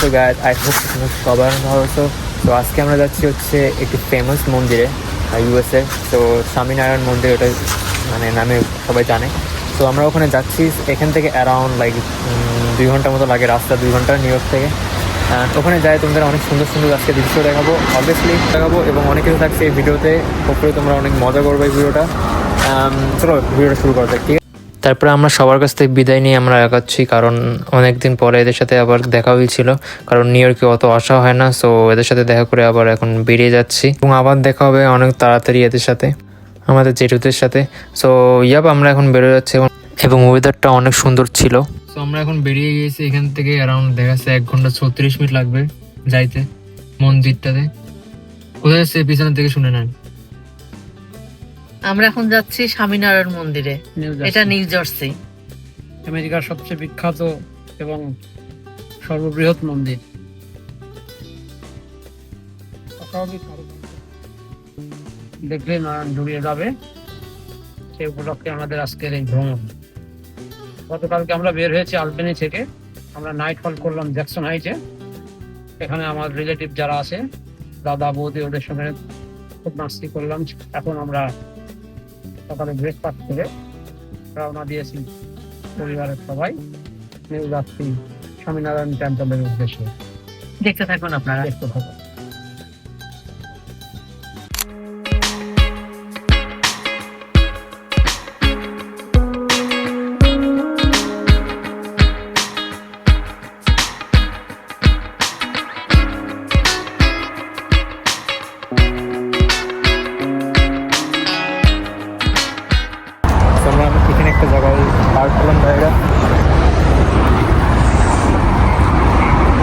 So guys I hope তোমরা সবার ভালো আছো। তো আজকে আমরা যাচ্ছি হচ্ছে একটি ফেমাস মন্দিরে ইউএসএ। তো স্বামীনারায়ণ মন্দির, ওটা মানে নামে সবাই জানে। তো আমরা ওখানে যাচ্ছি, এখান থেকে অ্যারাউন্ড লাইক 2 ঘন্টার মতো লাগে রাস্তা, 2 ঘন্টা নিউ ইয়র্ক থেকে। ওখানে যাই তোমাদের অনেক সুন্দর সুন্দর আজকে দৃশ্য দেখাবো, অবভিয়াসলি দেখাবো, এবং অনেক কিছু থাকছে এই ভিডিওতে। হোপফুলি তোমরা অনেক মজা করবে এই ভিডিওটা। চলো ভিডিওটা শুরু করা যাক, ঠিক আছে? তারপরে আমরা সবার কাছ থেকে বিদায় নিয়ে আমরা এগাচ্ছি, কারণ অনেকদিন পরে এদের সাথে আবার দেখা হয়েছিল, কারণ নিউ ইয়র্কে অত আসা হয় না। সো এদের সাথে দেখা করে আবার এখন বেরিয়ে যাচ্ছি, এবং আবার দেখা হবে অনেক তাড়াতাড়ি এদের সাথে, আমাদের জেঠুদের সাথে। সো আমরা এখন বেরোয় যাচ্ছি, এবং ওয়েদারটা অনেক সুন্দর ছিল। সো আমরা এখন বেরিয়ে গিয়েছি এখান থেকে, অ্যারাউন্ড দেখা যাচ্ছে 1 ঘন্টা 36 মিনিট লাগবে যাইতে মন্দিরটাতে। কোথায় যাচ্ছে পিছনের থেকে শুনে নেন। আমরা এখন যাচ্ছি স্বামীনারায়ণ মন্দিরে, এটা নিউ জার্সি, আমেরিকার সবচেয়ে বিখ্যাত এবং সর্ববৃহৎ মন্দির। দেখলে নয়ন জুড়িয়ে যাবে, সেই উপলক্ষে আমাদের আজকের এই ভ্রমণ। গতকালকে আমরা বের হয়েছি আলবেনি থেকে, আমরা নাইট ফল করলাম জ্যাকসন হাইটে। এখানে আমার রিলেটিভ যারা আছে, দাদা বৌদি, ওদের সঙ্গে খুব মাস্তি করলাম। এখন আমরা সকালে ব্রেকফাস্ট করে রওনা দিয়েছি পরিবারের সবাই নিউ জার্সি স্বামীনারায়ণ টেম্পলের উদ্দেশ্যে। দেখতে থাকুন আপনারা। দেখতে থাকুন। আমরা এখানে একটা জায়গায় পার্ক করলাম জায়গা,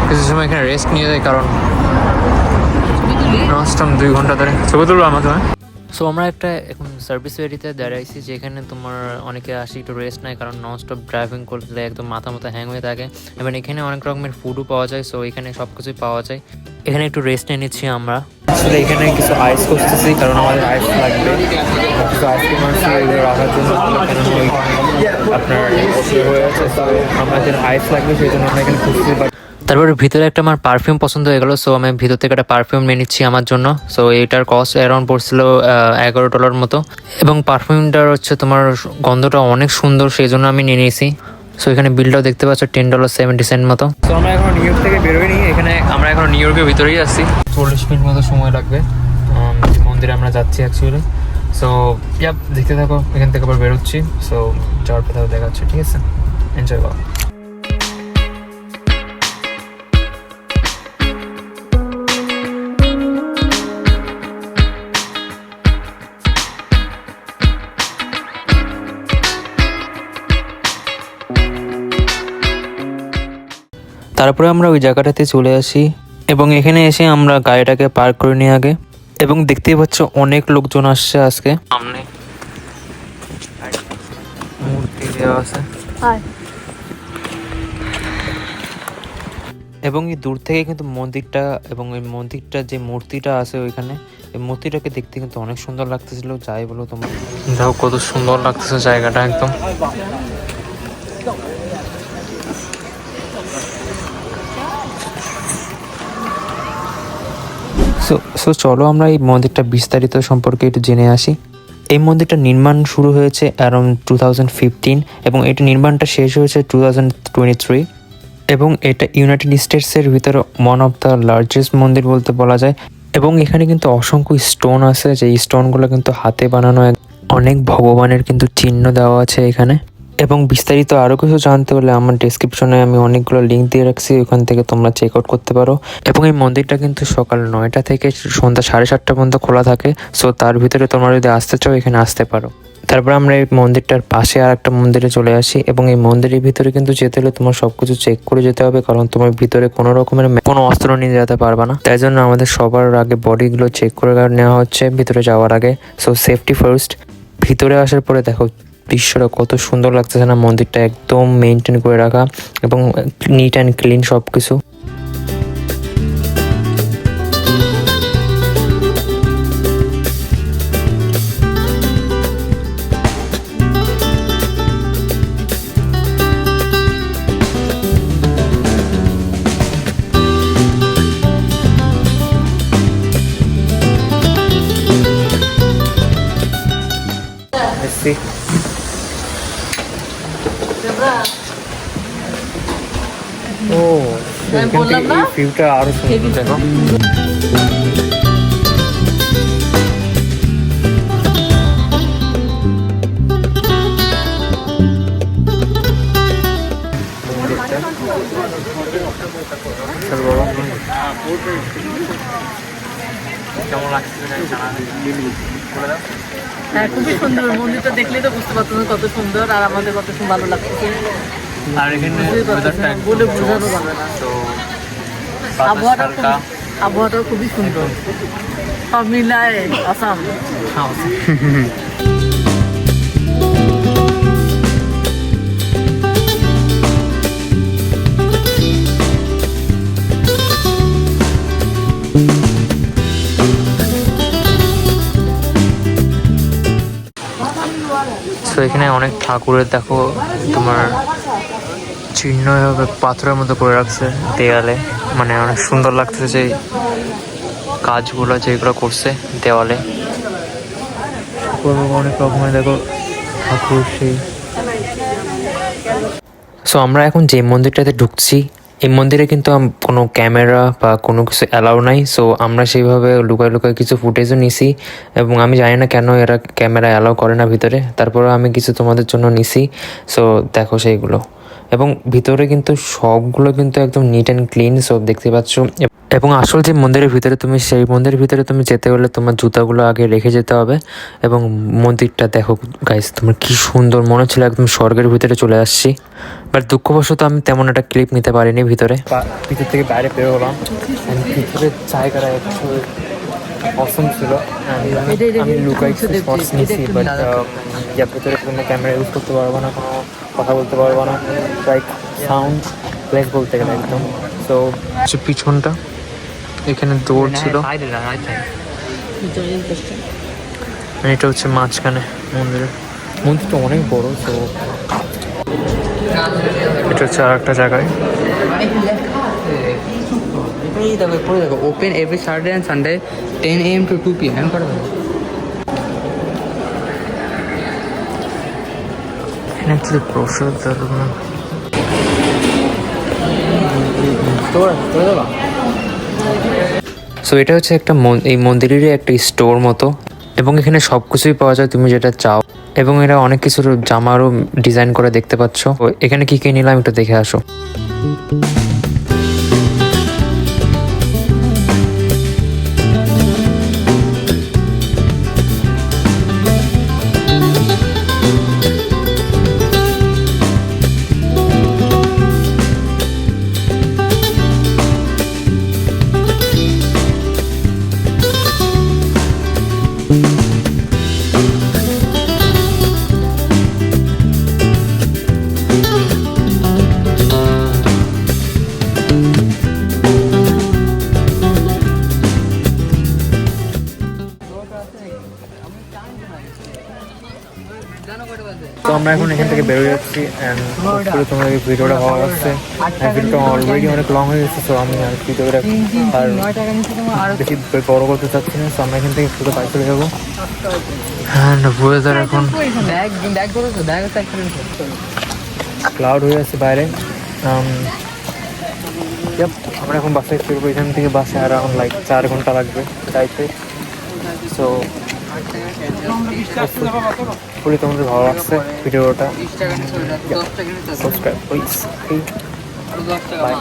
কিছু সময় এখানে রেস্ট নিয়ে যায়, কারণ ননস্টপ 2 ঘন্টা ধরে ছবি তুলবো আমার সময়। সো আমরা একটা এখন সার্ভিস এরিয়াতে দাঁড়াইছি, যেখানে তোমার অনেকে আসি একটু রেস্ট নেয়, কারণ ননস্টপ ড্রাইভিং করলে একদম মাথা হ্যাং হয়ে থাকে। এবং এখানে অনেক রকমের ফুডও পাওয়া যায়, সো এখানে সব কিছুই পাওয়া যায়। এখানে একটু রেস্ট নিয়ে নিচ্ছি আমরা। আসলে এখানে কিছু আইস করতেছি, কারণ আমাদের আইস লাগবে, কিছু আইসক্রিম আছে এগুলো রাখার জন্য। আপনার হয়ে আছে, আমাদের আইস লাগবে, সেই জন্য আমরা এখানে খুঁজতে পারি। তারপরে ভিতরে একটা আমার পারফিউম পছন্দ হয়ে গেলো, সো আমি ভিতর থেকে একটা পারফিউম নিয়ে নিচ্ছি আমার জন্য। সো এটার কস্ট অ্যারাউন্ড পড়ছিল $11 মতো, এবং পারফিউমটার হচ্ছে তোমার গন্ধটা অনেক সুন্দর, সেই জন্য আমি নিয়ে নিয়েছি। সো এখানে বিলটাও দেখতে পাচ্ছ $10.70 মতো। সো আমরা এখন নিউ ইয়র্ক থেকে বেরোইনি, এখানে আমরা এখন নিউ ইয়র্কের ভিতরেই আছি। 40 মিনিট মতো সময় লাগবে মন্দিরে আমরা যাচ্ছি অ্যাকচুয়ালি। সো দেখতে থাকো, এখান থেকে আবার বেরোচ্ছি। সো যাওয়ার পথে দেখা হচ্ছে, ঠিক আছে? এনজয় করো। তারপরে আমরা ওই জায়গাটাতে চলে আসি, এবং এখানে এসে আমরা গাড়িটাকে পার্ক করে নিই আগে। এবং দেখতেই পাচ্ছ অনেক লোকজন আসছে আজকে। সামনে মূর্তি দেওয়া আছে, এবং এই দূর থেকে কিন্তু মন্দিরটা, এবং এই মন্দিরটা যে মূর্তিটা আছে ওইখানে, এই মূর্তিটাকে দেখতে কিন্তু অনেক সুন্দর লাগতেছিল। যাই বলো তোমরা, যাও কত সুন্দর লাগতেছে জায়গাটা একদম। সো চলো আমরা এই মন্দিরটা বিস্তারিত সম্পর্কে একটু জেনে আসি। এই মন্দিরটা নির্মাণ শুরু হয়েছে অ্যারাউন্ড 2015, এবং এটা নির্মাণটা শেষ হয়েছে 2023, এবং এটা ইউনাইটেড স্টেটসের ভিতরে ওয়ান অফ দ্য লার্জেস্ট মন্দির বলতে বলা যায়। এবং এখানে কিন্তু অসংখ্য স্টোন আছে, যে স্টোনগুলো কিন্তু হাতে বানানো, অনেক ভগবানের কিন্তু চিহ্ন দেওয়া আছে এখানে। এবং বিস্তারিত আরও কিছু জানতে হলে আমার ডেসক্রিপশনে আমি অনেকগুলো লিঙ্ক দিয়ে রাখছি, ওখান থেকে তোমরা চেক আউট করতে পারো। এবং এই মন্দিরটা কিন্তু সকাল 9টা থেকে সন্ধ্যা 7:30 পর্যন্ত খোলা থাকে। সো তার ভিতরে তোমরা যদি আসতে চাও এখানে আসতে পারো। তারপর আমরা এই মন্দিরটার পাশে আর একটা মন্দিরে চলে আসি, এবং এই মন্দিরের ভিতরে কিন্তু যেতে হলে তোমার সবকিছু চেক করে যেতে হবে, কারণ তোমার ভিতরে কোনো রকমের কোনো অস্ত্র নিয়ে যেতে পারবে না। তাই জন্য আমাদের সবার আগে বডিগুলো চেক করে নেওয়া হচ্ছে ভিতরে যাওয়ার আগে। So safety first. ভিতরে আসার পরে দেখো দৃশ্যটা কত সুন্দর লাগতেছে না, মন্দিরটা একদম মেনটেন করে রাখা এবং নিট অ্যান্ড ক্লিন সব কিছু। আসছি। ও এখান বললাম থেকে না? এই ভিউটা আরো সুন্দর দেখো। চল বাবা, কেমন লাগছে হ্যাঁ, খুবই সুন্দর। মন্দিরটা দেখলেই তো বুঝতে পারতো না কত সুন্দর, আর আমাদের কত ভালো লাগছে। আর এখানে বুঝতেই পারতেছি না, বলে বোঝানো যাবে না। তো আবহাওয়াটাও খুবই সুন্দর, সব মিলায় আসাম। তো এখানে অনেক ঠাকুরের দেখো তোমার চিহ্ন এভাবে পাথরের মতো করে রাখছে দেয়ালে, মানে অনেক সুন্দর লাগছে যে কাজগুলো যেগুলো করছে দেওয়ালে। অনেক রকমের দেখো ঠাকুর সেই। সো আমরা এখন যে মন্দিরটাতে ঢুকছি, এই মন্দিরে কিন্তু কোনো ক্যামেরা বা কোনো কিছু অ্যালাউ নাই। সো আমরা সেইভাবে লুকায় লুকায় কিছু ফুটেজও নিছি, এবং আমি জানি না কেন এরা ক্যামেরা অ্যালাউ করে না ভিতরে, তারপরে আমি কিছু তোমাদের জন্য নিছি। সো দেখো সেইগুলো, এবং ভিতরে কিন্তু সবগুলো কিন্তু একদম নিট অ্যান্ড ক্লিন সব দেখতে পাচ্ছ। এবং আসল যে মন্দিরের ভিতরে তুমি, সেই মন্দিরের ভিতরে তুমি যেতে হলে তোমার জুতাগুলো আগে রেখে যেতে হবে। এবং মন্দিরটা দেখো গাইস, তোমার কি সুন্দর, মনে হচ্ছিল একদম স্বর্গের ভিতরে চলে আসছি। বাট দুঃখবশত আমি তেমন একটা ক্লিপ নিতে পারিনি ভিতরে থেকে বাইরে বের হলাম। ভিতরের জায়গাটা একটু অসম ছিল। আমি লুকাই শর্টস নিয়েছি, বাট যার ভিতরে কোনো ক্যামেরা ইউজ করতে পারবো না, কোনো কথা বলতে পারবো না, লাইক সাউন্ড প্লেস বলতে গেলে একদম। তো পিছনটা এখানে দৌড় ছিল, এটা হচ্ছে মাঝখানে মন্দিরটা অনেক বড়। তো এটা হচ্ছে আর একটা জায়গায়। Open every Saturday and Sunday 10 AM to 2 PM করে দেবো। এখানে অ্যাকচুয়ালি প্রসাদ সো এটা হচ্ছে একটা এই মন্দিরেরই একটা স্টোর মতো, এবং এখানে সব কিছুই পাওয়া যায় তুমি যেটা চাও। এবং এরা অনেক কিছুর জামারও ডিজাইন করে দেখতে পাচ্ছ। এখানে কি কি নিলাম একটু দেখে আসো। তো আমরা এখন এখান থেকে বেরোয় যাচ্ছি, অ্যান্ড তোমার এই ভিডিওটা ভালো লাগছে। ভিডিওটা অলরেডি অনেক লং হয়ে গেছে, তো আমি আর ভিডিওটা আর বেশি বড় করতে চাচ্ছি না। তো আমরা এখান থেকে শুধু বাইক চলে যাবো। হ্যাঁ, ওয়েদার এখন ক্লাউড হয়ে আছে বাইরে। আমরা এখন বাসায় ফিরবো, এখান থেকে বাসে অ্যারাউন্ড লাইক 4 ঘন্টা লাগবে যাইতে। সো পুরো তোমাদের ভালো লাগছে ভিডিওটা, সাবস্ক্রাইব প্লিজ। বাই।